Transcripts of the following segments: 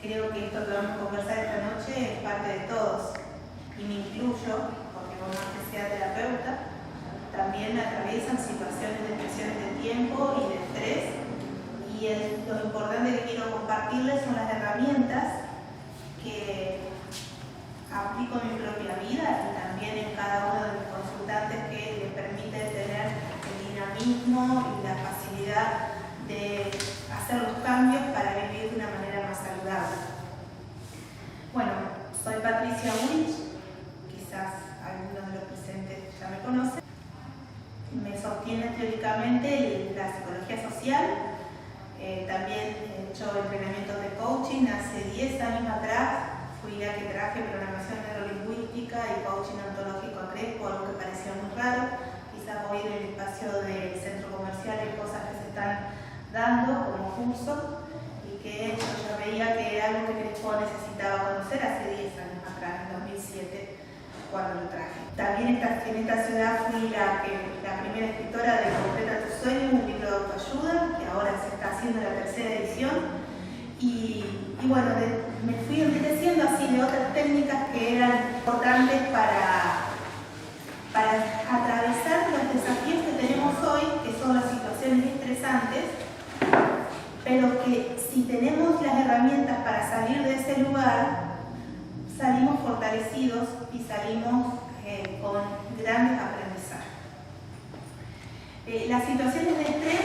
creo que esto que vamos a conversar esta noche es parte de todos, y me incluyo, porque por más que sea terapeuta, también atraviesan situaciones de presiones de tiempo y de estrés, y lo importante que quiero compartirles son las herramientas que aplico en mi propia vida y también en cada uno de mis consultantes, que les permite tener el dinamismo y la facilidad de hacer los cambios para vivir de una manera más saludable. Bueno, soy Patricia Ulrich, quizás algunos de los presentes ya me conocen. Me sostiene teóricamente la psicología social. También he hecho entrenamientos de coaching. Hace 10 años atrás fui la que traje programación neurolingüística y coaching ontológico a Crespo, algo que parecía muy raro. Quizás hoy en el espacio del centro comercial hay cosas que se están dando como curso y que yo ya veía que era algo que Crespo necesitaba conocer hace 10 años atrás, en 2007, cuando lo traje. También en esta ciudad fui la primera escritora de Completa tu Sueño, un libro de autoayuda, que ahora se está haciendo la tercera edición. Y bueno, me fui enriqueciendo así de otras técnicas que eran importantes para atravesar los desafíos que tenemos hoy, que son las situaciones estresantes, pero que si tenemos las herramientas para salir de ese lugar, salimos fortalecidos y salimos con grandes aprendizajes. Las situaciones de estrés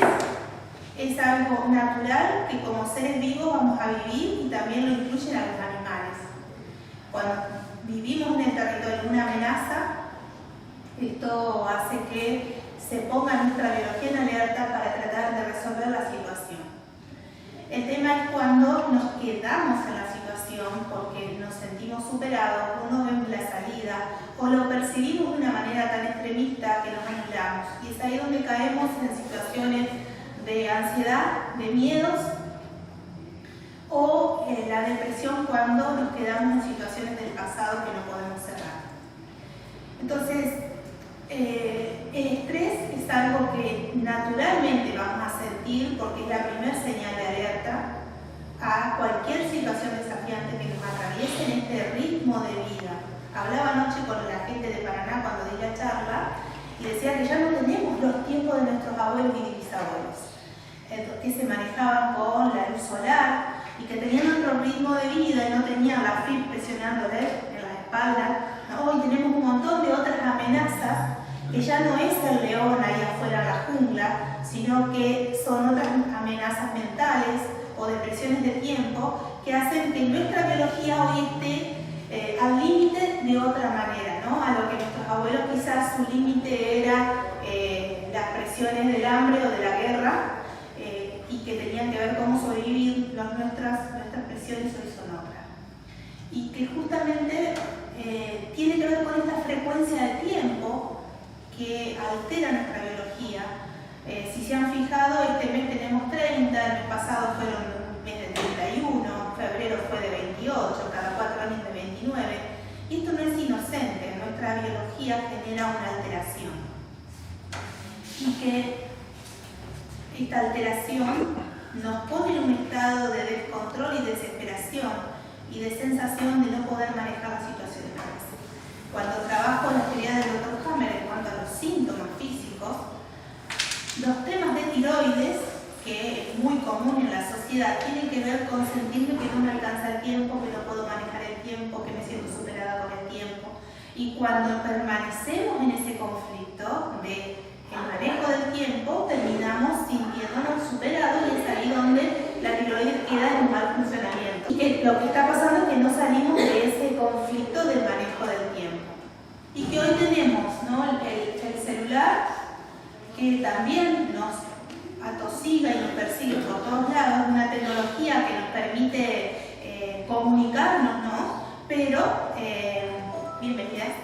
es algo natural que como seres vivos vamos a vivir, y también lo incluyen a los animales. Cuando vivimos en el territorio de una amenaza, esto hace que se ponga nuestra biología en alerta para tratar de resolver la situación. El tema es cuando nos quedamos en la situación porque nos sentimos superados, o no vemos la salida, o lo percibimos de una manera tan extremista que nos anulamos. Y es ahí donde caemos en situaciones de ansiedad, de miedos, o la depresión cuando nos quedamos en situaciones del pasado que no podemos cerrar. Entonces, el estrés es algo que naturalmente vamos a sentir porque es la primera señal de alerta a cualquier situación desafiante que nos atraviese en este ritmo de vida. Hablaba anoche con la gente de Paraná cuando di la charla y decía que ya no tenemos los tiempos de nuestros abuelos y bisabuelos, que se manejaban con la luz solar y que tenían otro ritmo de vida y no tenían la FIP presionándoles en la espalda. Hoy tenemos un montón de otras amenazas que ya no es el león ahí afuera en la jungla, sino que son otras amenazas mentales o depresiones de tiempo que hacen que nuestra biología hoy esté al límite de otra manera, ¿no? A lo que nuestros abuelos quizás su límite era las presiones del hambre o de la guerra, y que tenían que ver cómo sobrevivir. Nuestras presiones hoy son otras. Y que justamente tiene que ver con esta frecuencia de tiempo que altera nuestra biología. Si se han fijado, este mes tenemos 30, el mes pasado fueron un mes de 31, febrero fue de 28, cada 4 años de 29. Y esto no es inocente, nuestra biología genera una alteración. Y que esta alteración nos pone en un estado de descontrol y desesperación y de sensación de no poder manejar las situaciones a veces. Cuando trabajo en la teoría del Dr. Hammer en cuanto a los síntomas físicos, los temas de tiroides, que es muy común en la sociedad, tienen que ver con sentirme que no me alcanza el tiempo, que no puedo manejar el tiempo, que me siento superada con el tiempo. Y cuando permanecemos en ese conflicto de el manejo del tiempo, terminamos sintiéndonos superados, y es ahí donde la tiroides queda en un mal funcionamiento. Y que lo que está pasando es que no salimos de ese conflicto del manejo del tiempo. Y que hoy tenemos, ¿no?, el celular, que también nos atosiga y nos persigue por todos lados, una tecnología que nos permite comunicarnos, ¿no? Pero, bienvenidas.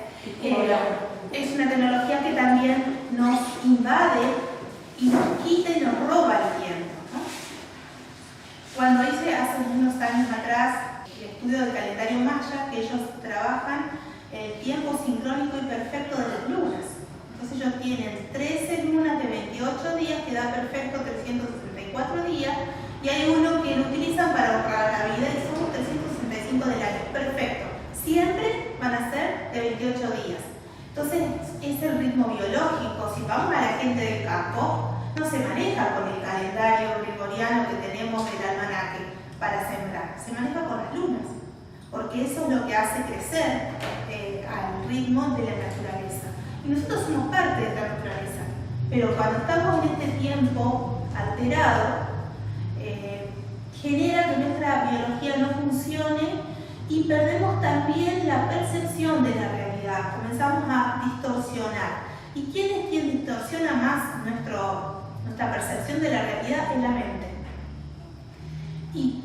Es una tecnología que también nos invade y nos quita y nos roba el tiempo, ¿no? Cuando hice hace unos años atrás el estudio del calendario maya, que ellos trabajan el tiempo sincrónico y perfecto de las lunas. Entonces ellos tienen 13 lunas de 28 días, que da perfecto 364 días, y hay uno que lo utilizan para honrar la vida y son Entonces es el ritmo biológico. Si vamos a la gente del campo, no se maneja con el calendario gregoriano que tenemos del almanaque para sembrar, se maneja con las lunas, porque eso es lo que hace crecer al ritmo de la naturaleza. Y nosotros somos parte de esta naturaleza, pero cuando estamos en este tiempo alterado, genera que nuestra biología no funcione y perdemos también la percepción de la realidad, comenzamos a distorsionar. ¿Y quién es quien distorsiona más nuestra percepción de la realidad? Es la mente. Y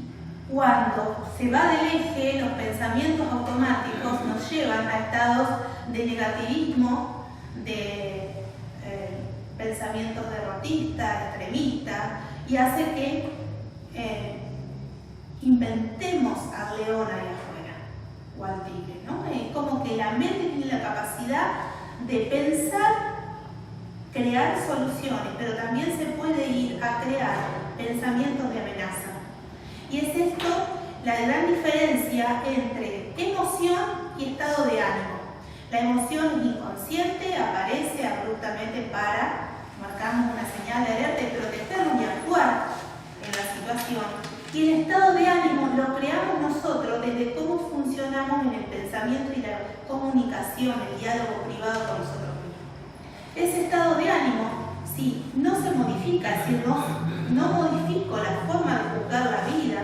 cuando se va del eje, los pensamientos automáticos nos llevan a estados de negativismo, de pensamientos derrotistas, extremistas, y hace que inventemos al león ahí afuera, o al tigre, ¿no? Es como que la mente tiene la capacidad de pensar, crear soluciones, pero también se puede ir a crear pensamientos de amenaza. Y es esto la gran diferencia entre emoción y estado de ánimo. La emoción es inconsciente, aparece abruptamente para marcarnos una señal de alerta y protegernos y actuar en la situación. Y el estado de ánimo lo creamos nosotros desde cómo funcionamos en el pensamiento y la comunicación, el diálogo privado con nosotros mismos. Ese estado de ánimo, si no se modifica, si no modifico la forma de juzgar la vida,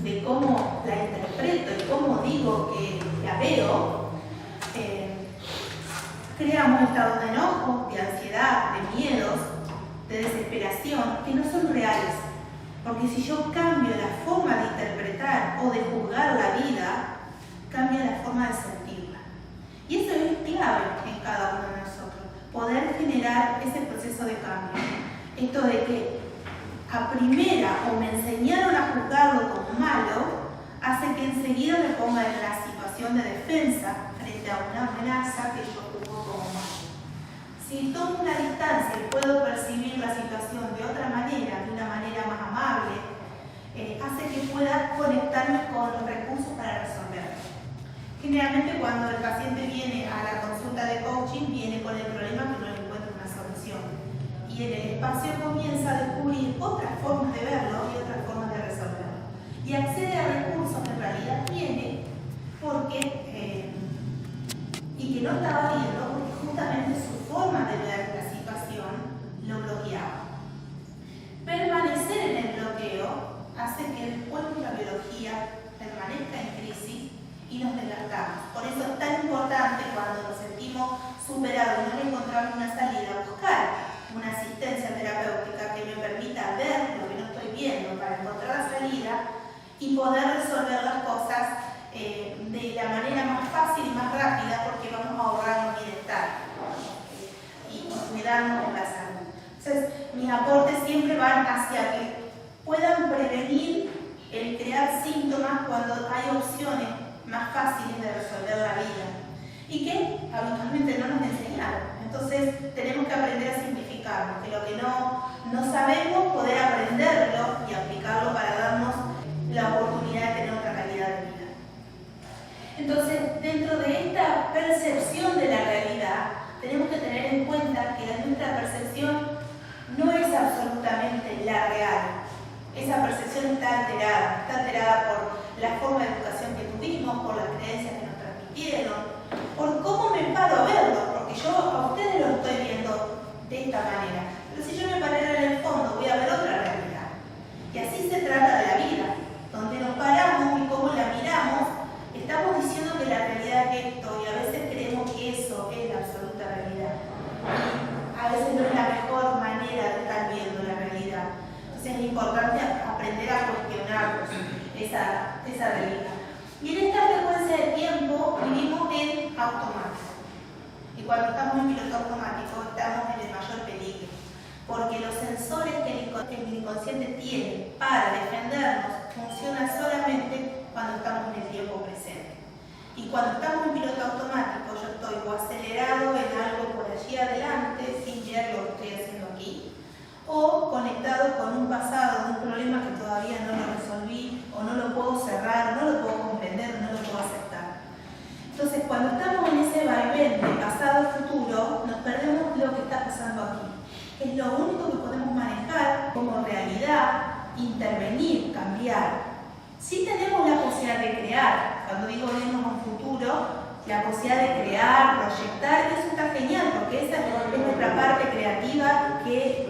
de cómo la interpreto y cómo digo que la veo, creamos estados de enojo, de ansiedad, de miedos, de desesperación, que no son reales. Porque si yo cambio la forma de interpretar o de juzgar la vida, cambia la forma de sentirla. Y eso es clave en cada uno de nosotros, poder generar ese proceso de cambio. Esto de que a primera o me enseñaron a juzgarlo como malo, hace que enseguida me ponga en la situación de defensa frente a una amenaza que yo juzgo como malo. Si tomo una distancia y puedo percibir la situación de otra manera, de una manera más amable, hace que pueda conectarme con los recursos para resolverlo. Generalmente cuando el paciente viene a la consulta de coaching, viene con el problema que no le encuentra una solución. Y en el espacio comienza a descubrir otras formas de verlo y otras formas de resolverlo. Y accede a recursos que en realidad tiene y que no estaba viendo porque justamente su forma de ver la situación lo bloqueaba. Permanecer en el bloqueo hace que después nuestra biología permanezca en crisis y nos desgastamos. Por eso es tan importante cuando nos sentimos superados y no le encontramos una salida, buscar una asistencia terapéutica que me permita ver lo que no estoy viendo para encontrar la salida y poder resolver las cosas de la manera más fácil y más rápida, porque vamos a ahorrarnos bienestar y cuidarnos de la salud. Entonces, mis aportes siempre van hacia que puedan prevenir el crear síntomas cuando hay opciones más fáciles de resolver la vida y que habitualmente no nos enseñaron. Entonces, tenemos que aprender a simplificarlo, que lo que no sabemos, poder aprenderlo y aplicarlo para darnos la oportunidad de tener otra calidad de vida. Entonces, dentro de esta percepción de la realidad, tenemos que tener en cuenta que nuestra percepción no es absolutamente la real. Esa percepción está alterada por la forma de educación que tuvimos, por las creencias que nos transmitieron, por cómo me paro a verlo, porque yo a ustedes lo estoy viendo de esta manera. Pero si yo me parara en el fondo, voy a ver otra realidad. Y así se trata de la vida, donde nos paramos y cómo la miramos, estamos diciendo que la realidad es esto, y a veces creemos que eso es la absoluta realidad. Y a veces no es la mejor manera de estar viendo la realidad. Entonces es importante aprender a cuestionar esa realidad. Y en esta frecuencia de tiempo vivimos en automático. Y cuando estamos en piloto automático estamos en el mayor peligro. Porque los sensores que el inconsciente tiene para defendernos funcionan solamente cuando estamos en el tiempo presente. Y cuando estamos en piloto automático, yo estoy o acelerado en algo por allí adelante, sin ver lo que estoy haciendo aquí, o conectado con un pasado, un problema que todavía no lo resolví, o no lo puedo cerrar, no lo puedo comprender, no lo puedo aceptar. Entonces, cuando estamos en ese vaivén de pasado-futuro, de crear. Cuando digo irnos a un futuro, la posibilidad de crear, proyectar, eso está genial, porque esa es nuestra parte creativa que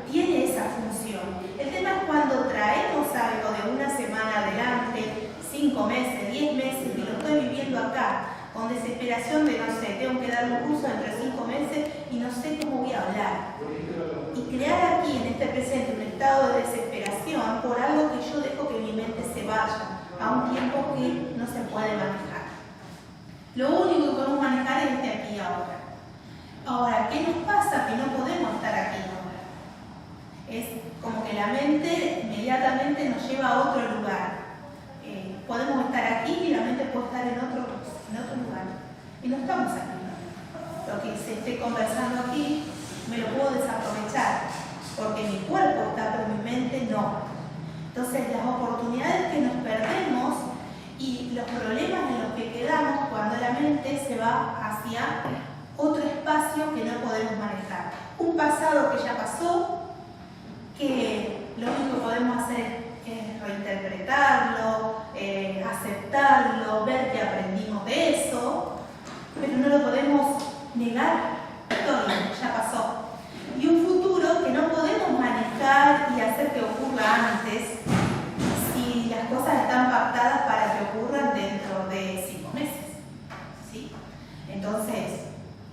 tiene esa función. El tema es cuando traemos algo de una semana adelante, 5 meses, 10 meses, y lo estoy viviendo acá, con desesperación de, no sé, tengo que dar un curso dentro de 5 meses y no sé cómo voy a hablar. Y crear aquí, en este presente, un estado de desesperación por algo que yo dejo que mi mente se vaya a un tiempo que no se puede manejar. Lo único que podemos manejar es este aquí y ahora. Ahora, ¿qué nos pasa? Que no podemos estar aquí y ahora. Es como que la mente inmediatamente nos lleva a otro lugar. Podemos estar aquí y la mente puede estar en otro lugar. Y no estamos aquí. Lo que se esté conversando aquí me lo puedo desaprovechar, porque mi cuerpo está, pero mi mente no. Entonces, las oportunidades que nos perdemos y los problemas en los que quedamos cuando la mente se va hacia otro espacio que no podemos manejar. Un pasado que ya pasó, que lo único que podemos hacer es reinterpretarlo, aceptarlo, ver que aprendimos de eso, pero no lo podemos negar, ya pasó. Y un futuro que no podemos manejar y hacer que ocurra antes si las cosas están pactadas para que ocurran dentro de 5 meses. ¿Sí? Entonces,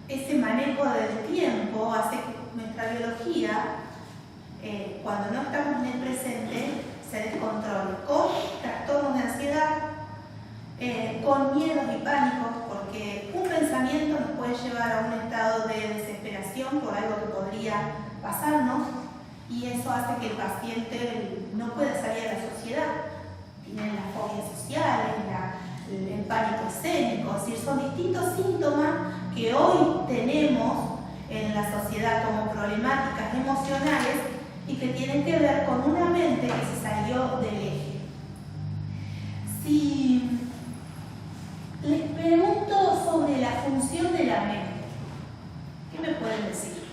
ese manejo del tiempo hace que nuestra biología, cuando no estamos en el presente, se descontrole con trastornos de ansiedad, con miedos y pánicos, porque un pensamiento nos puede llevar a un estado de desesperación por algo que podría pasarnos, y eso hace que el paciente no pueda salir a la sociedad. Tienen las fobias sociales, el pánico escénico, es decir, son distintos síntomas que hoy tenemos en la sociedad como problemáticas emocionales y que tienen que ver con una mente que se salió del eje. Si les pregunto sobre la función de la mente, ¿qué me pueden decir?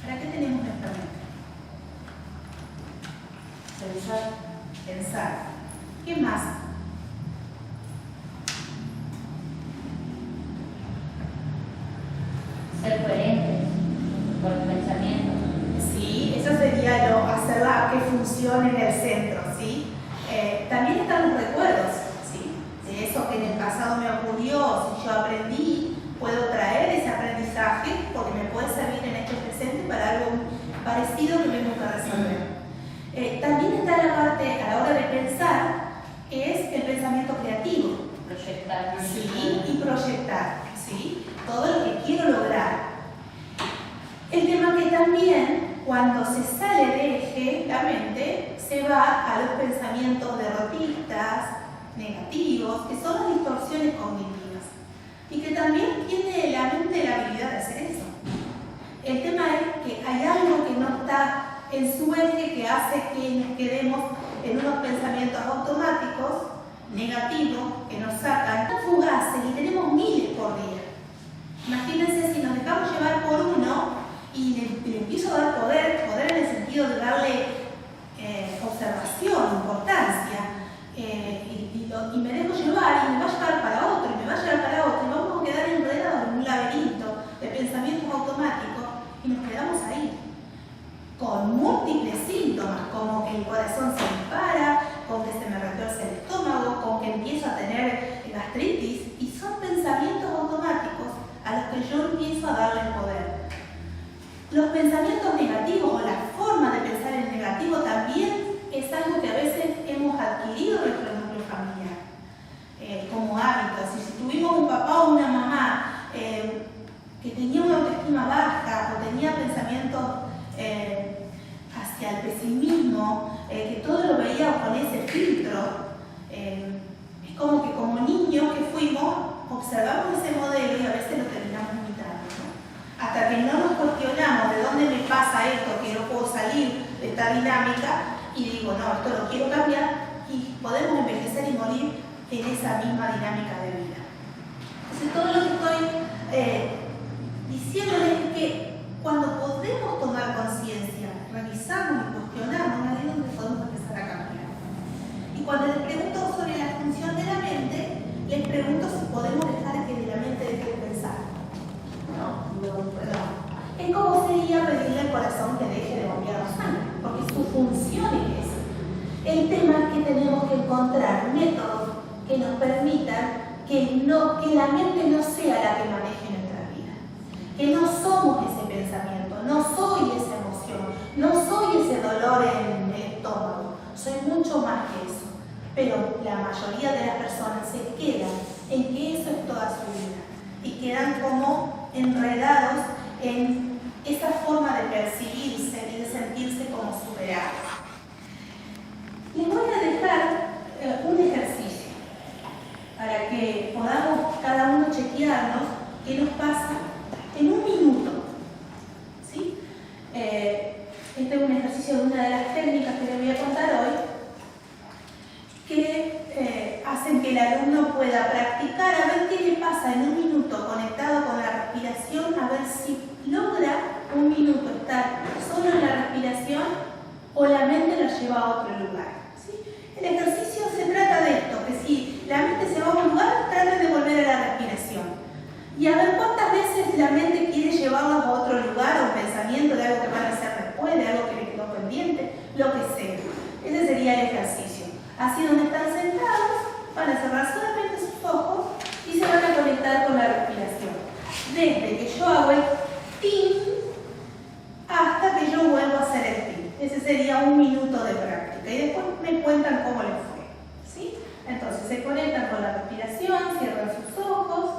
¿Para qué tenemos nuestra mente? Pensar. ¿Qué más? Ser coherentes con los pensamientos. Sí, eso sería hacerla que funcione en el centro, ¿sí? También están los recuerdos, ¿sí? De eso que en el pasado me ocurrió, si yo aprendí, puedo traer ese aprendizaje porque me puede servir en este presente para algo parecido que tengo que resolver. También está la parte, a la hora de pensar, es el pensamiento creativo. Proyectar. Sí, y proyectar, ¿sí? Todo lo que quiero lograr. El tema que también, cuando se sale de eje, la mente se va a los pensamientos derrotistas, negativos, que son las distorsiones cognitivas. Y que también tiene la mente la habilidad de hacer eso. El tema es que hay algo que no está en su eje que hace que nos quedemos en unos pensamientos automáticos, negativos, que nos sacan fugaces y tenemos miles por día. Imagínense si nos dejamos llevar por uno y le empiezo a dar poder en el sentido de darle observación, importancia, y me dejo llevar y me va a llevar para otro, y me va a llevar para otro, y vamos a quedar enredados en un laberinto de pensamientos automáticos y nos quedamos ahí, con múltiples síntomas, como que el corazón se dispara, con que se me retuerce el estómago, con que empiezo a tener gastritis, y son pensamientos automáticos a los que yo empiezo a darle poder. Los pensamientos negativos o la forma de pensar en negativo también es algo que a veces hemos adquirido en nuestro núcleo familiar, como hábito. Si tuvimos un papá o una mamá que tenía una autoestima baja o tenía pensamientos hacia el pesimismo, que todo lo veía con ese filtro, es como que como niños que fuimos, observamos ese modelo y a veces lo terminamos imitando, ¿no? Hasta que no nos cuestionamos de dónde me pasa esto, que no puedo salir de esta dinámica, y digo, no, esto lo quiero cambiar, y podemos envejecer y morir en esa misma dinámica de vida. Entonces, todo lo que estoy diciendo es que cuando podemos tomar conciencia, revisarnos y cuestionarnos, ahí es donde podemos empezar a cambiar. Y cuando les pregunto sobre la podemos dejar que la mente deje de pensar. No. Es como sería pedirle al corazón que deje de bombear la sangre, porque su función es esa. El tema es que tenemos que encontrar métodos que nos permitan que la mente no sea la que maneje nuestra vida. Que no somos ese pensamiento, no soy esa emoción, no soy ese dolor en el estómago, soy mucho más que eso. Pero la mayoría de las personas se quedan en que eso es toda su vida y quedan como enredados en esa forma de percibirse y de sentirse como superados. Les voy a dejar un ejercicio para que podamos cada uno chequearnos qué nos pasa en un minuto. ¿Sí? Este es un ejercicio de una de las técnicas que les voy a contar hoy, que hacen que el alumno pueda practicar a ver qué le pasa en un minuto conectado con la respiración, a ver si logra un minuto estar solo en la respiración o la mente la lleva a otro lugar. ¿Sí? El ejercicio se trata de esto, que si la mente se va a un lugar, traten de volver a la respiración. Y a ver cuántas veces la mente quiere llevarlos a otro lugar, a un pensamiento de algo que van a hacer después, de algo que le quedó pendiente, lo que sea. Ese sería el ejercicio. Así donde están sentados, van a cerrar solamente sus ojos y se van a conectar con la respiración. Desde que yo hago el tin hasta que yo vuelvo a hacer el tin. Ese sería un minuto de práctica. Y después me cuentan cómo les fue. ¿Sí? Entonces se conectan con la respiración, cierran sus ojos.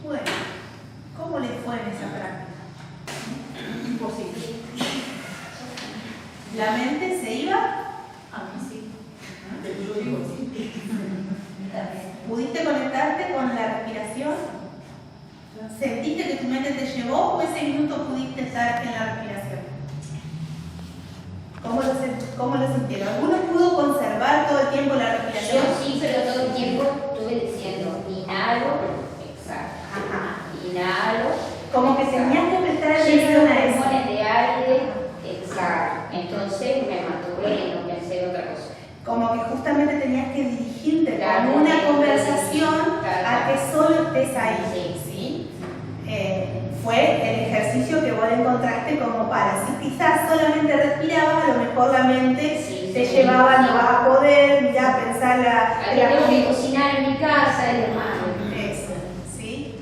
Bueno, ¿cómo les fue en esa práctica? Imposible. ¿La mente se iba? A mí sí. Yo digo sí. ¿Pudiste conectarte con la respiración? ¿Sentiste que tu mente te llevó o ese minuto pudiste estar en la respiración? ¿Cómo lo sintieron? ¿Alguno pudo conservar todo el tiempo la respiración? Yo sí, pero todo el tiempo estuve diciendo inhalo, exhalo. Ajá. Inhalo. Como que tenías que prestar Lleno atención los a eso. pulmones de aire, exhalo. Entonces me mantuve y no pensé en otra cosa. Como que justamente tenías que dirigirte Claro, con una sí, conversación claro. a que solo estés ahí. Sí. Fue el ejercicio que vos encontraste como para, si quizás solamente respirabas, a lo mejor la mente Sí, te sí, llevaba, sí. no vas a poder ya pensar A que tengo que cocinar en mi casa y demás. Eso, ¿sí?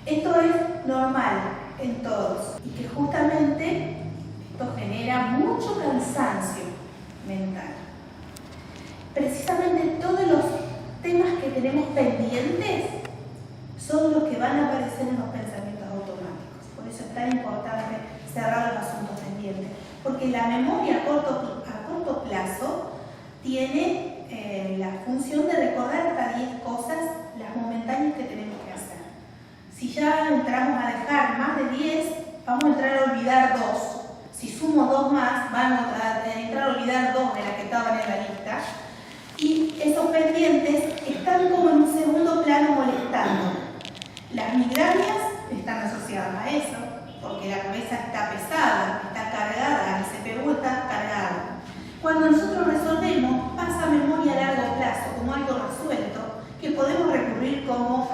Esto es normal en todos y que justamente esto genera mucho cansancio mental. Precisamente todos los temas que tenemos pendientes son los que van a aparecer en los pensamientos automáticos. Por eso es tan importante cerrar los asuntos pendientes, porque la memoria a corto plazo tiene la función de recordar hasta 10 cosas, las momentáneas que tenemos que hacer. Si ya entramos a dejar más de 10, vamos a entrar a olvidar 2. Si sumo 2 más, vamos a entrar a olvidar 2 de las que estaban en la lista. Y esos pendientes están como en un segundo plano molestando. Las migrañas están asociadas a eso, porque la cabeza está pesada, está cargada, el CPU está cargado. Cuando nosotros resolvemos, pasa a memoria a largo plazo, como algo resuelto, que podemos recurrir como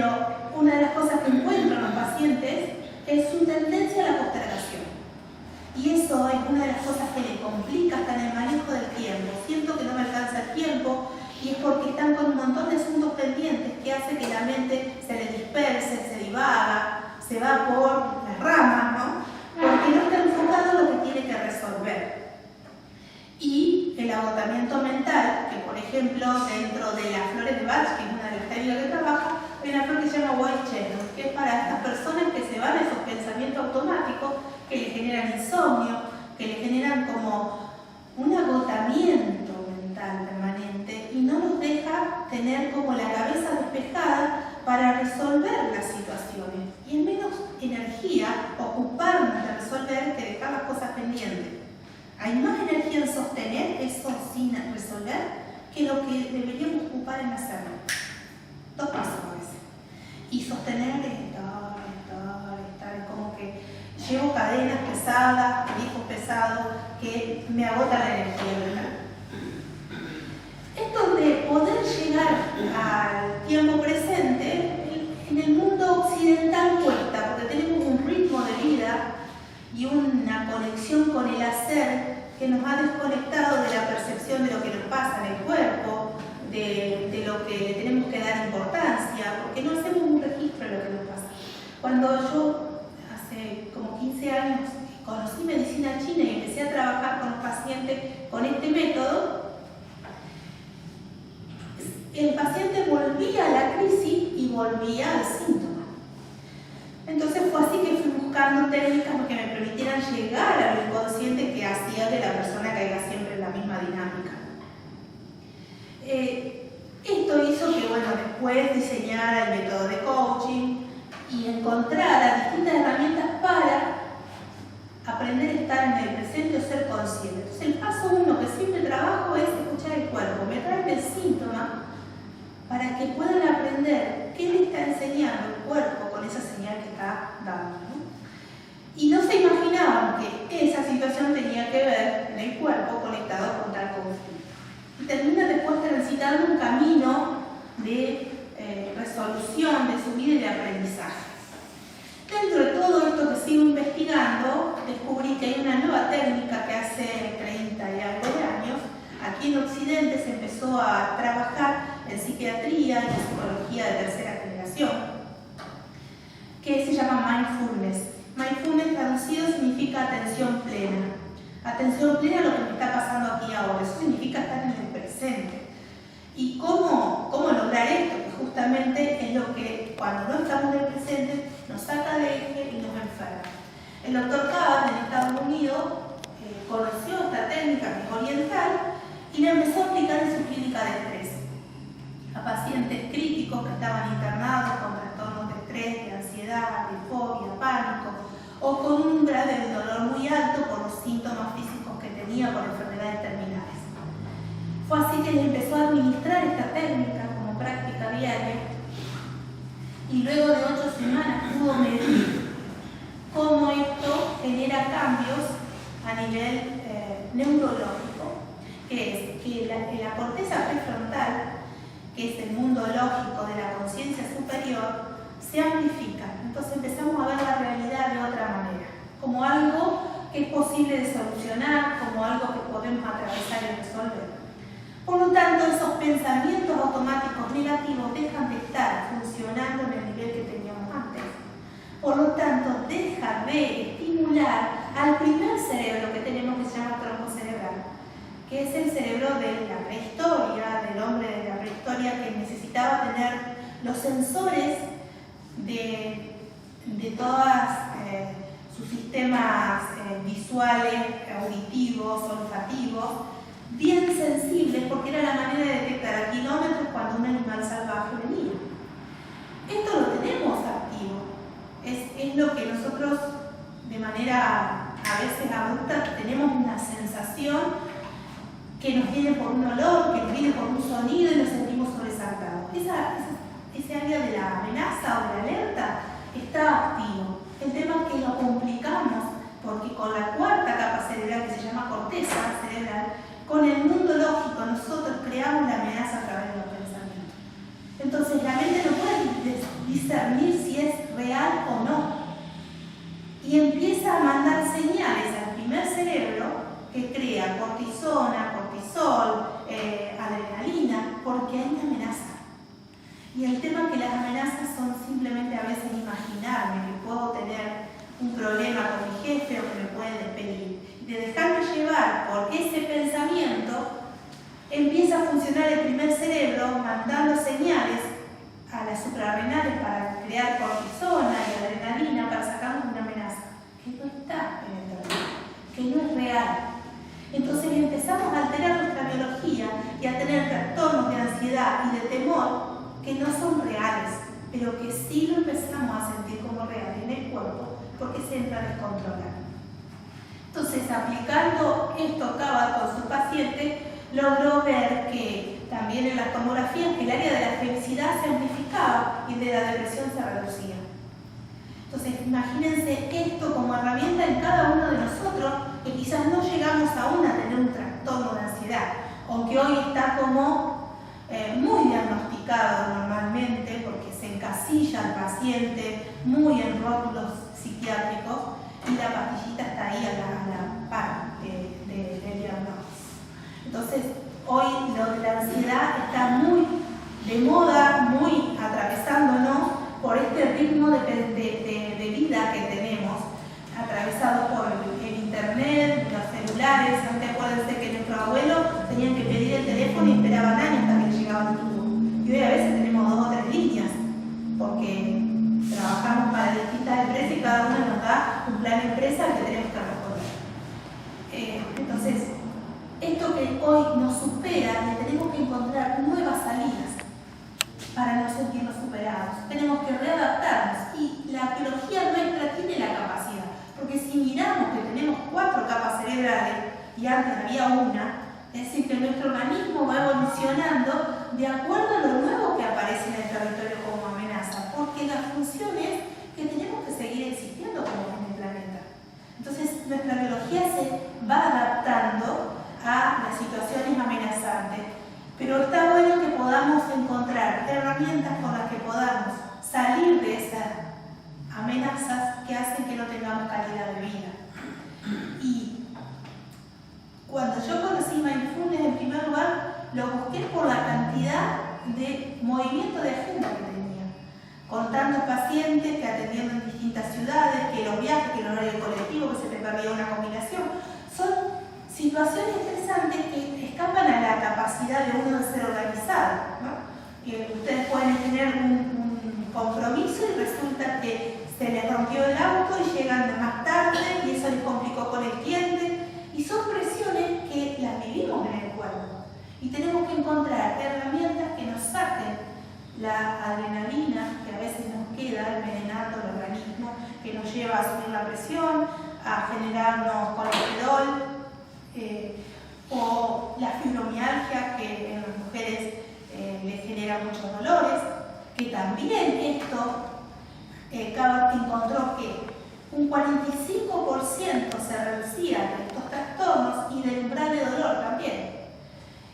pero una de las cosas que encuentro en los pacientes es su tendencia a la postergación. Y eso es una de las cosas que le complica hasta en el manejo del tiempo. Siento que no me alcanza el tiempo y es porque están con un montón de asuntos pendientes que hace que la mente se les disperse, se divaga, se va por las ramas, ¿no? Porque no está enfocado en lo que tiene que resolver. Y el agotamiento mental, que por ejemplo dentro de las flores de Bach, que es una de las técnicas que trabajo, hay una flor que se llama White Shadow, que es para estas personas que se van a esos pensamientos automáticos, que les generan insomnio, que les generan como un agotamiento mental permanente y no los deja tener como la cabeza despejada para resolver las situaciones. Y es menos energía ocuparnos de resolver que dejar las cosas pendientes. Hay más energía en sostener eso sin resolver que lo que deberíamos ocupar en hacerlo. 2 pasos a veces. Y sostener es estar, como que llevo cadenas pesadas, discos pesados, que me agotan la energía, ¿verdad? Esto de poder llegar al tiempo presente, en el mundo occidental cuesta, porque tenemos un ritmo de vida y una conexión con el hacer que nos ha desconectado de la percepción de lo que nos pasa en el cuerpo, de lo que le tenemos que dar importancia, porque no hacemos un registro de lo que nos pasa. Cuando yo hace como 15 años conocí medicina china y empecé a trabajar con los pacientes con este método, el paciente volvía a la crisis y volvía al síntoma. Entonces fue así que fui buscando técnicas que me permitieran llegar al inconsciente que hacía que la persona caiga siempre en la misma dinámica. Esto hizo que, bueno, después diseñara el método de coaching y encontrara distintas herramientas para aprender a estar en el presente o ser consciente. Entonces el paso 1 que siempre trabajo es escuchar el cuerpo, me traen el síntoma para que puedan aprender qué le está enseñando el cuerpo con esa señal que está dando, ¿no? Y no se imaginaban que esa situación tenía que ver en el cuerpo conectado con tal conflicto. Y termina después transitando un camino de resolución de su vida y de aprendizaje. Dentro de todo esto que sigo investigando, descubrí que hay una nueva técnica que hace 30 y algo de años, aquí en Occidente se empezó a trabajar en psiquiatría y en psicología de tercera generación, que se llama mindfulness. Mindfulness traducido significa atención plena. Atención plena a lo que me está pasando aquí ahora. Eso significa estar en el presente. ¿Y cómo lograr esto? Que justamente es lo que cuando no estamos en el presente nos saca de eje y nos enferma. El doctor Kabat en Estados Unidos conoció esta técnica que es oriental y la empezó a aplicar en su clínica de estrés a pacientes críticos que estaban internados con trastornos de estrés, de ansiedad, de fobia, pánico o con un grado de dolor muy alto por los síntomas físicos que tenía por enfermedades terminales. Fue así que le empezó a administrar esta técnica como práctica diaria y luego de 8 semanas pudo medir cómo esto genera cambios a nivel neurológico, que es que la corteza prefrontal, que es el mundo lógico de la conciencia superior, se amplifica. Entonces empezamos a ver la realidad de otra manera, como algo que es posible de solucionar, como algo que podemos atravesar y resolver. Por lo tanto, esos pensamientos automáticos negativos dejan de estar funcionando en el nivel que teníamos antes. Por lo tanto, deja de estimular al primer cerebro que tenemos, que se llama tronco cerebral, que es el cerebro de la prehistoria, del hombre de la prehistoria, que necesitaba tener los sensores de todos sus sistemas visuales, auditivos, olfativos, bien sensibles, porque era la manera de detectar a kilómetros cuando un animal salvaje venía. Esto lo tenemos activo, es lo que nosotros de manera a veces abrupta tenemos una sensación que nos viene por un olor, que nos viene por un sonido y nos sentimos sobresaltados. Ese área de la amenaza o de la alerta está activo. El tema es que lo complicamos porque con la cuarta capa cerebral, que se llama corteza cerebral, con el mundo lógico nosotros creamos la amenaza a través de los pensamientos. Entonces la mente no puede discernir si es real o no. Y empieza a mandar señales al primer cerebro que crea cortisona, cortisol, adrenalina, porque hay una amenaza. Y el tema es que las amenazas son simplemente a veces imaginarme que puedo tener un problema con mi jefe o que me puede despedir. Y de dejarme llevar por ese pensamiento, empieza a funcionar el primer cerebro mandando señales a las suprarrenales para crear cortisona y adrenalina para sacarnos una amenaza que no está en el cerebro, que no es real. Entonces empezamos a alterar nuestra biología y a tener trastornos de ansiedad y de temor que no son reales, pero que sí lo empezamos a sentir como real en el cuerpo porque se entra a descontrolar. Entonces, aplicando esto Cabot con su paciente, logró ver que también en las tomografías que el área de la felicidad se amplificaba y de la depresión se reducía. Entonces, imagínense esto como herramienta en cada uno de nosotros, que quizás no llegamos aún a tener un trastorno de ansiedad, aunque hoy está como muy diagnosticado normalmente, porque se encasilla al paciente muy en rótulos psiquiátricos y la pastillita está ahí a la par del diagnóstico. Entonces, hoy lo de la ansiedad está muy de moda, muy atravesándonos por este ritmo de vida que tenemos, atravesado por el internet, los celulares. Antes acuérdense que nuestros abuelos tenían que pedir el teléfono y esperaban años hasta que llegaba el tubo. Y hoy a veces tenemos 2 o 3 líneas, porque trabajamos para distintas empresas y cada una nos da un plan de empresa al que tenemos que responder. Entonces, esto que hoy nos supera, le tenemos que encontrar nuevas salidas para no sentirnos superados. Tenemos que readaptarnos y la biología nuestra tiene la capacidad, porque si miramos que tenemos 4 capas cerebrales y antes había una, es decir, que nuestro organismo va evolucionando de acuerdo a lo nuevo que aparece en el territorio como amenaza, porque la función es que tenemos que seguir existiendo como en el planeta. Entonces, nuestra biología se va adaptando a las situaciones amenazantes, pero está bueno que podamos encontrar herramientas con las que podamos salir de esas amenazas que hacen que no tengamos calidad de vida. Y cuando yo conocí Mindfulness, en primer lugar, lo busqué por la cantidad de movimiento de agenda que tenía, con tantos pacientes que atendiendo en distintas ciudades, que los viajes, que el horario colectivo, que se te perdía una combinación. Son situaciones estresantes que escapan a la capacidad de uno de ser organizado, ¿no? Ustedes pueden tener un compromiso y resulta que se les rompió el auto y llegan más tarde y eso les complicó con el cliente. Y son presiones que las vivimos en el cuerpo. Y tenemos que encontrar herramientas que nos saquen la adrenalina que a veces nos queda envenenando el organismo, que nos lleva a subir la presión, a generarnos colesterol, o la fibromialgia que en las mujeres les genera muchos dolores, que también esto, Cabot encontró que un 45% se reducía de estos trastornos y del umbral de dolor también.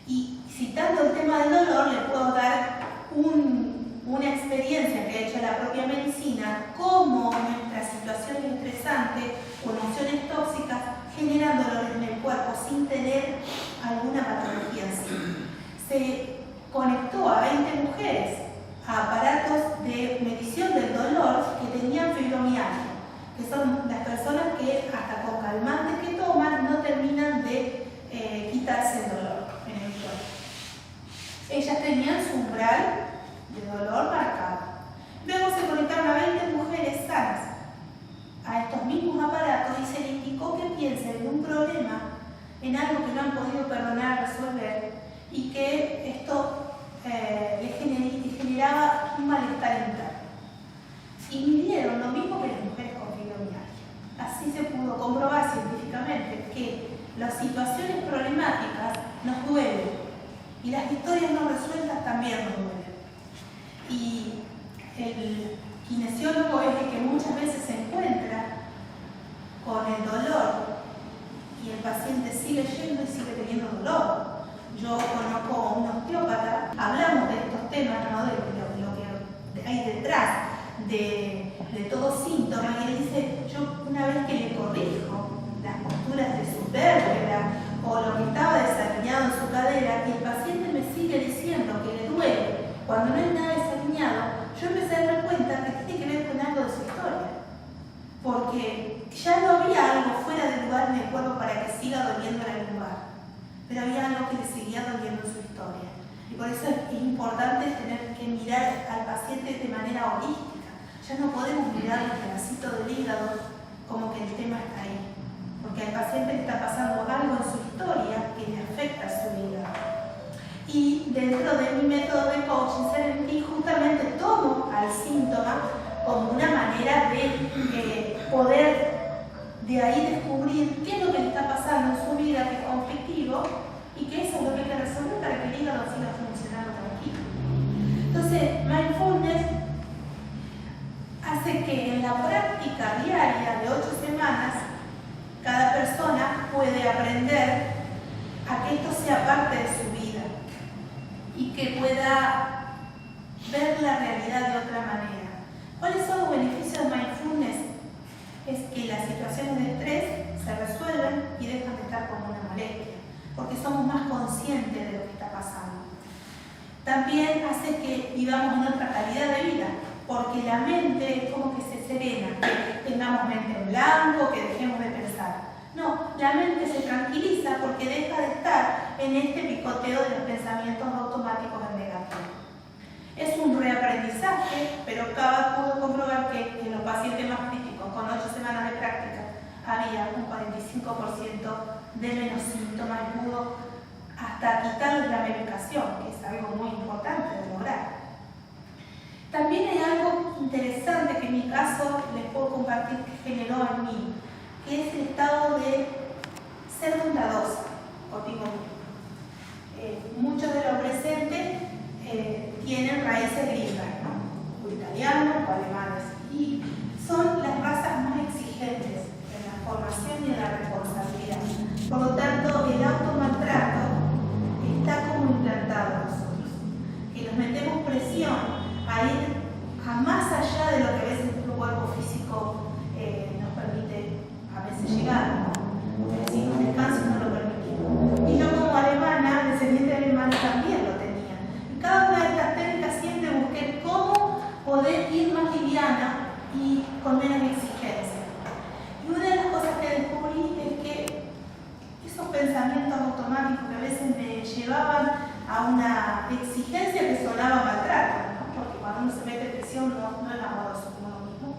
Y citando el tema del dolor, le puedo dar una experiencia que ha hecho la propia medicina, cómo nuestras situaciones estresantes o emociones tóxicas generan dolores en el cuerpo sin tener alguna patología en sí. Se conectó a 20 mujeres a aparatos de medición del dolor que tenían fibromialgia, que son las personas que hasta con calmantes que toman no terminan de quitarse el dolor en el cuerpo. Ellas tenían su umbral de dolor marcado. Luego se conectaron a 20 mujeres sanas a estos mismos aparatos y se les indicó que piensen en un problema, en algo que no han podido perdonar, resolver, y que esto les generaba un malestar interno. Y midieron lo mismo que las mujeres con fibromialgia. Así se pudo comprobar científicamente que las situaciones problemáticas nos duelen y las historias no resueltas también nos duelen. Y el kinesiólogo es el que muchas veces se encuentra con el dolor y el paciente sigue yendo y sigue teniendo dolor. Yo conozco a un osteópata, hablamos de estos temas, ¿no? de lo que hay detrás de todo síntoma, y él dice, yo una vez que le corrijo las posturas de su vértebra o lo que estaba desalineado en su cadera, y el paciente me sigue diciendo que le duele cuando no es nada desalineado, yo empecé a darme cuenta que tiene que ver con algo de su historia, porque ya no había algo fuera de lugar en el cuerpo para que siga doliendo en el lugar, pero había algo que le seguía doliendo en su historia. Y por eso es importante tener que mirar al paciente de manera holística. Ya no podemos mirar el pedacito del hígado como que el tema está ahí, porque al paciente le está pasando algo en su historia que le afecta a su hígado. Y dentro de mi método de coaching Serenity, justamente tomo al síntoma como una manera de poder de ahí descubrir qué es lo que le está pasando en su vida que es conflictivo, y que eso es lo que hay que resolver para que el hígado siga funcionando tranquilo. Entonces, mindfulness hace que en la práctica diaria de 8 semanas, cada persona puede aprender a que esto sea parte de su vida y que pueda ver la realidad de otra manera. ¿Cuáles son los beneficios de mindfulness? Es que las situaciones de estrés se resuelven y dejan de estar como una molestia, porque somos más conscientes de lo que está pasando. También hace que vivamos en otra calidad de vida, porque la mente es como que se serena, que tengamos mente en blanco, que dejemos de pensar. No, la mente se tranquiliza porque deja de estar en este picoteo de los pensamientos automáticos en negativo. Es un reaprendizaje, pero puedo comprobar que en los pacientes más críticos, con 8 semanas de práctica, había un 45% de menos síntomas y pudo hasta quitarles la medicación, que es algo muy importante de lograr. También hay algo interesante que en mi caso les puedo compartir que generó en mí, que es el estado de ser bondadosa contigo mismo. Muchos de los presentes tienen raíces griegas, ¿no? O italianos o alemanes, y son las razas más exigentes en la formación y en la responsabilidad. Por lo tanto, el automaltrato está como implantado en nosotros, que nos metemos presión a ir a más allá de lo que a veces nuestro cuerpo físico nos permite a veces llegar, ¿no? Si nos descanso no lo permitimos. Y yo como alemana, descendiente alemana, también lo tenía. Y cada una de estas técnicas siempre busqué cómo poder ir más liviana y con menos exigencia. Y una de las cosas que descubrí es que esos pensamientos automáticos que a veces me llevaban a una exigencia que sonaba maltrato, ¿no? Porque cuando uno se mete en presión no es amoroso con uno mismo,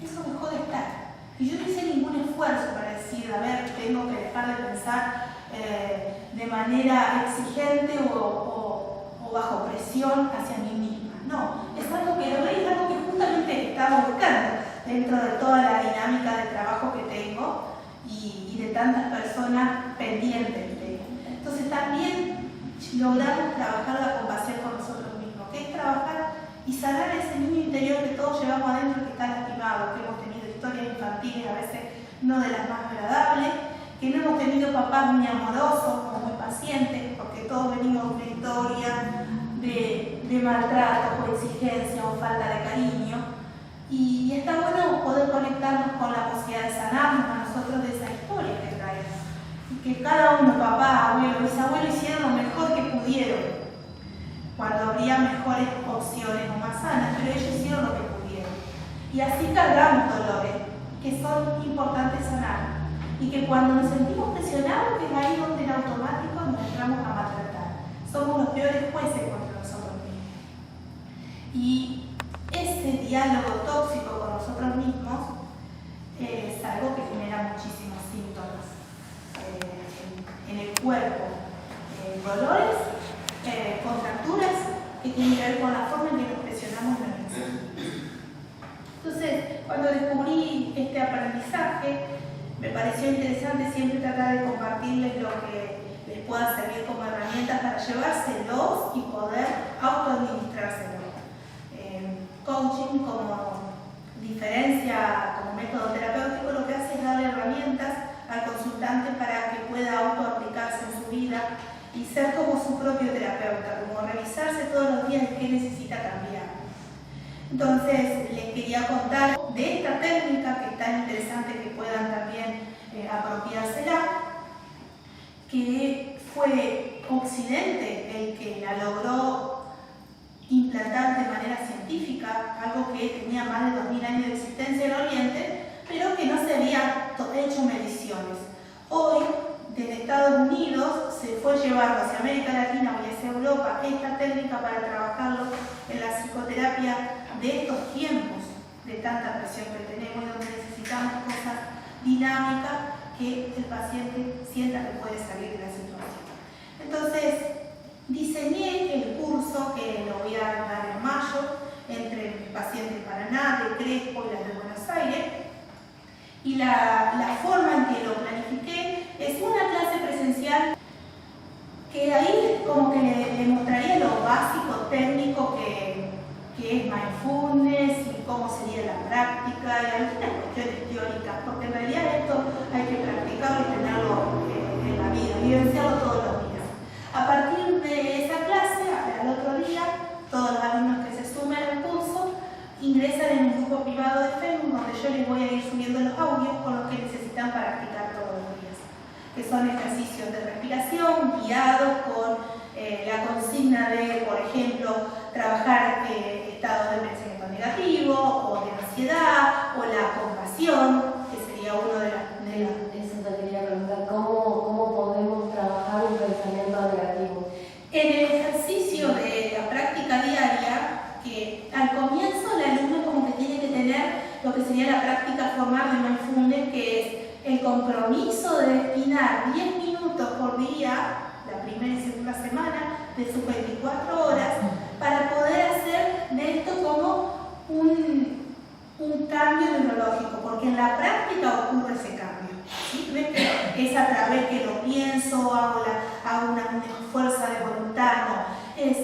eso dejó de estar. Y yo no hice ningún esfuerzo para decir, a ver, tengo que dejar de pensar de manera exigente o bajo presión hacia mí misma. No, es algo que logré, es algo que justamente estaba buscando dentro de toda la dinámica de trabajo que tengo y de tantas personas pendientes que tengo. Entonces también logramos trabajar la compasión con nosotros mismos, que es trabajar y sanar ese niño interior que todos llevamos adentro, que está lastimado, que hemos tenido historias infantiles a veces no de las más agradables, que no hemos tenido papás muy amorosos o muy pacientes, porque todos venimos de una historia de maltrato o exigencia o falta de cariño, y está bueno poder conectarnos con la posibilidad de sanarnos a nosotros de esa historia que traemos, y que cada uno, papá, abuelo, bisabuelo, hicieron lo mejor que pudieron, cuando habría mejores opciones o más sanas, pero ellos hicieron lo que pudieron. Y así cargamos dolores que son importantes sanar, y que cuando nos sentimos presionados, que es ahí donde en automático nos entramos a maltratar. Somos los peores jueces contra nosotros mismos. Y ese diálogo tóxico con nosotros mismos es algo que genera muchísimos síntomas en el cuerpo, dolores, contracturas que tienen que ver con la forma en que nos presionamos la mente. Entonces, cuando descubrí este aprendizaje, me pareció interesante siempre tratar de compartirles lo que les pueda servir como herramientas para llevárselos y poder autoadministrárselos. Coaching como diferencia, como método terapéutico, lo que hace es darle herramientas al consultante para que pueda autoaplicarse en su vida y ser como su propio terapeuta, como revisarse todos los días qué necesita cambiar. Entonces, les quería contar de esta técnica que es tan interesante que puedan también apropiársela, que fue Occidente el que la logró implantar de manera científica, algo que tenía más de 2000 años de existencia en Oriente, pero que no se había hecho mediciones. Hoy, desde Estados Unidos, se fue llevando hacia América Latina y hacia Europa esta técnica para trabajarlo en la psicoterapia de estos tiempos de tanta presión que tenemos, donde necesitamos cosas dinámicas que el paciente sienta que puede salir de la situación. Entonces, diseñé el curso que lo voy a dar en mayo entre mis pacientes de Paraná, de Crespo y las de Buenos Aires. Y la forma en que lo planifiqué es una clase presencial que ahí como que le mostraría lo básico, técnico que es mindfulness y cómo sería la práctica y algunas cuestiones teóricas, porque en realidad esto hay que practicarlo y tenerlo en la vida, vivenciarlo todos los días. A partir de esa clase, al otro día, todos los alumnos que se sumen al curso ingresan en un grupo privado de Facebook donde yo les voy a ir subiendo los audios con los que necesitan practicar todos los días, que son ejercicios de respiración guiados con la consigna de, por ejemplo, trabajar estados de pensamiento negativo o de ansiedad o la compasión, que sería uno de las... Eso te quería preguntar, ¿cómo podemos trabajar un pensamiento negativo? En el ejercicio de la práctica diaria, que al comienzo el alumno como que tiene que tener lo que sería la práctica formal de mindfulness, que es el compromiso de destinar 10 minutos por día, la primera y segunda semana de sus 24 horas, para poder hacer de esto como un cambio neurológico, porque en la práctica ocurre ese cambio. ¿Sí? Es a través que lo pienso, hago una fuerza de voluntad, no. Es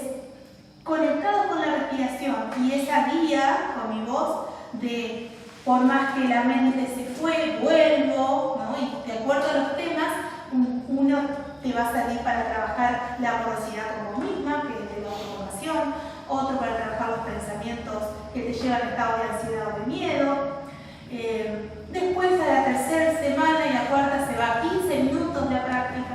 conectado con la respiración y esa guía con mi voz de por más que la mente se fue, vuelvo, ¿no? Y de acuerdo a los temas, uno te va a servir para trabajar la amorosidad con vos misma, que es de la autocompasión, otro para trabajar los pensamientos que te llevan a estado de ansiedad o de miedo. Después a la tercera semana y la cuarta se va a 15 minutos de práctica,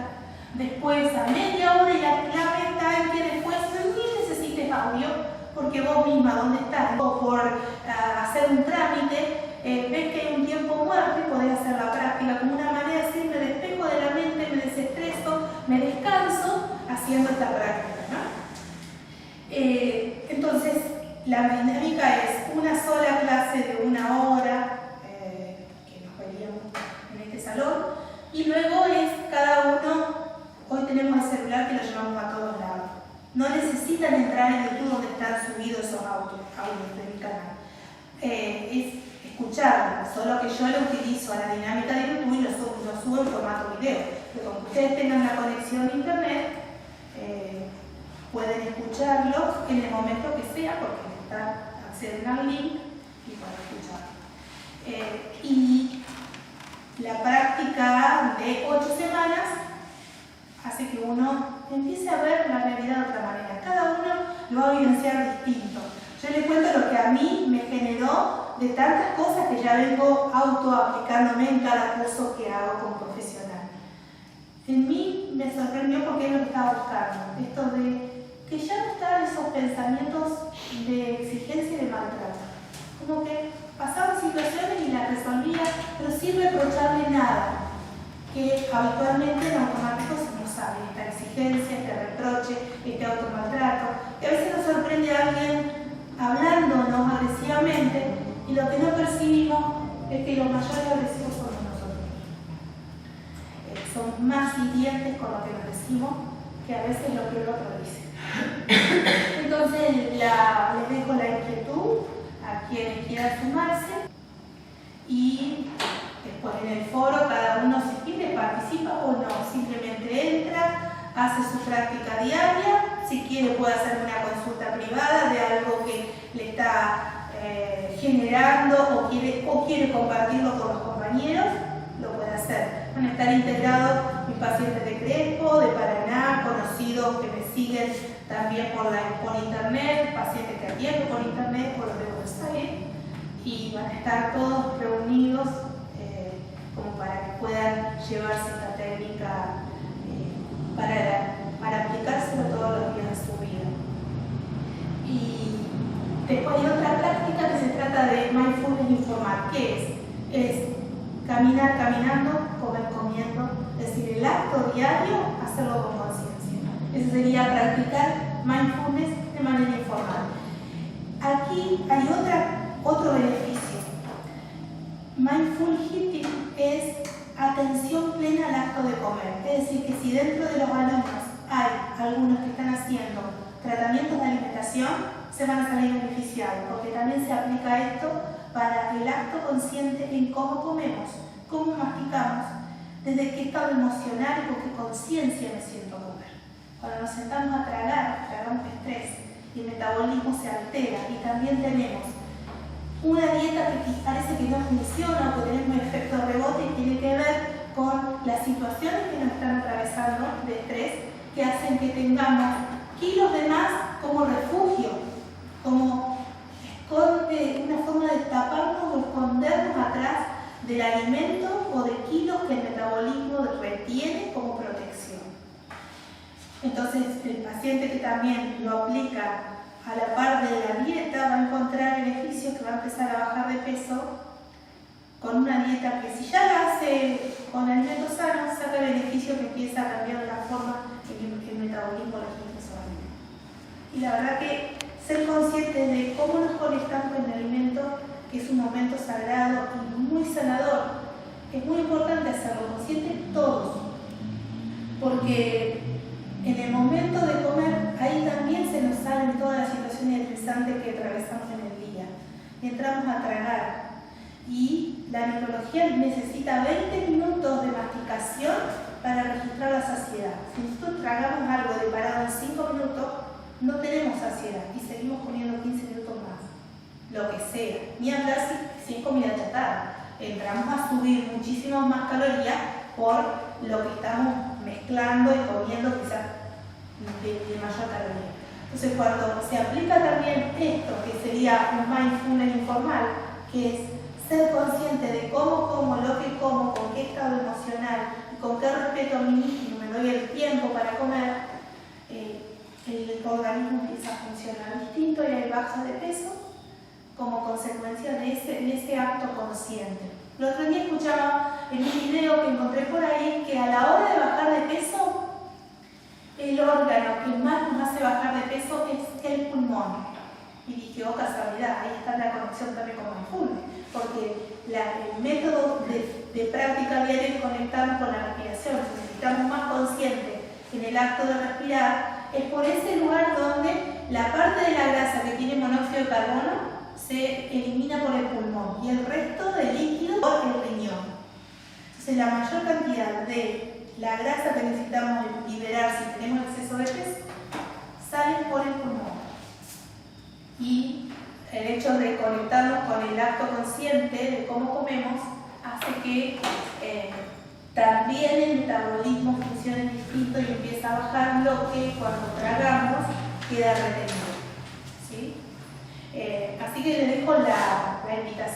después a media hora y la meta es que después no necesites audio, porque vos misma donde estás o por hacer un trámite, ves que hay un tiempo muerto y podés hacer la práctica como una manera de decir, me despejo de la mente, me desestreso, me descanso haciendo esta práctica, ¿no? Entonces, la dinámica es una sola clase de 1 hora, que nos veríamos en este salón, y luego es cada uno, hoy tenemos el celular que lo llevamos a todos lados. No necesitan entrar en YouTube donde están subidos esos audios de mi canal. Es escucharlo, solo que yo lo utilizo a la dinámica de YouTube y lo subo en formato video. Pero cuando ustedes tengan la conexión a internet, pueden escucharlo en el momento que sea, porque acceden al link y pueden escucharlo. Y la práctica de 8 semanas hace que uno empiece a ver la realidad de otra manera. Cada uno lo va a vivenciar distinto. Yo les cuento lo que a mí me generó de tantas cosas que ya vengo auto-aplicándome en cada curso que hago como profesional. En mí me sorprendió porque es lo que estaba buscando. Esto de que ya no estaban esos pensamientos de exigencia y de maltrato. Como que pasaban situaciones y las resolvía, pero sin reprocharle nada, que habitualmente en automático se nos sale, esta exigencia, este reproche, este automaltrato, que a veces nos sorprende a alguien hablándonos agresivamente y lo que no percibimos es que los mayores agresivos somos nosotros. Son más hirientes con lo que nos decimos que a veces lo que el otro dice. Entonces les dejo la inquietud a quienes quieran sumarse y después en el foro cada uno si quiere participa o no, simplemente entra, hace su práctica diaria, si quiere puede hacer una consulta privada de algo que le está generando o quiere compartirlo con los compañeros, lo puede hacer. Van a estar integrados mis pacientes de Crespo, de Paraná, conocidos que me siguen también por internet, pacientes que atiendo por internet, por los de Buenos Aires, y van a estar todos reunidos como para que puedan llevarse esta técnica para aplicárselo todos los días de su vida. Y después hay otra práctica que se trata de mindfulness informal, que es caminar caminando, comer comiendo, es decir, el acto diario, hacerlo con conciencia. Eso sería practicar mindfulness de manera informal. Aquí hay otro beneficio. Mindful eating es atención plena al acto de comer. Es decir, que si dentro de los alumnos hay algunos que están haciendo tratamientos de alimentación, se van a salir beneficiados, porque también se aplica esto para el acto consciente en cómo comemos, cómo masticamos, desde qué estado emocional y con qué conciencia me siento comer. Cuando nos sentamos a tragar, tragamos estrés y el metabolismo se altera, y también tenemos una dieta que parece que no funciona o que tenemos efecto rebote y tiene que ver con las situaciones que nos están atravesando de estrés, que hacen que tengamos kilos de más como refugio, como una forma de taparnos o escondernos atrás del alimento o de kilos que el metabolismo retiene como protección. Entonces, el paciente que también lo aplica a la par de la dieta va a encontrar beneficios, que va a empezar a bajar de peso con una dieta que, si ya la hace con alimentos sanos, saca el beneficio que empieza a cambiar la forma en que el metabolismo registra su alimento. Y la verdad que ser conscientes de cómo nos conectamos con el alimento, que es un momento sagrado y muy sanador, es muy importante hacerlo conscientes todos, porque en el momento de comer, ahí también se nos salen todas las situaciones estresantes que atravesamos en el día. Y entramos a tragar. Y la neurología necesita 20 minutos de masticación para registrar la saciedad. Si nosotros tragamos algo de parado en 5 minutos, no tenemos saciedad y seguimos comiendo 15 minutos más. Lo que sea. Ni hablar si es comida chatarra. Entramos a subir muchísimas más calorías por lo que estamos mezclando y comiendo quizás de mayor caloría. Entonces, cuando se aplica también esto, que sería un mindfulness informal, que es ser consciente de cómo como, lo que como, con qué estado emocional, con qué respeto a mí mismo, me doy el tiempo para comer, el organismo empieza a funcionar distinto y hay baja de peso como consecuencia de ese acto consciente. El otro día escuchaba en un video que encontré por ahí que a la hora de bajar de peso, el órgano que más nos hace bajar de peso es el pulmón. Y dije, oh casualidad, ahí está la conexión también con mindfulness, porque el método de práctica diaria es conectarnos con la respiración. Si estamos más conscientes en el acto de respirar, es por ese lugar donde la parte de la grasa que tiene monóxido de carbono se elimina por el pulmón y el resto del líquido por el riñón. Entonces, la mayor cantidad de la grasa que necesitamos liberar si tenemos exceso de peso sale por el pulmón. Y el hecho de conectarnos con el acto consciente de cómo comemos hace que también el metabolismo funcione distinto y empieza a bajar lo que cuando tragamos queda retenido. ¿Sí? Así que les dejo la invitación.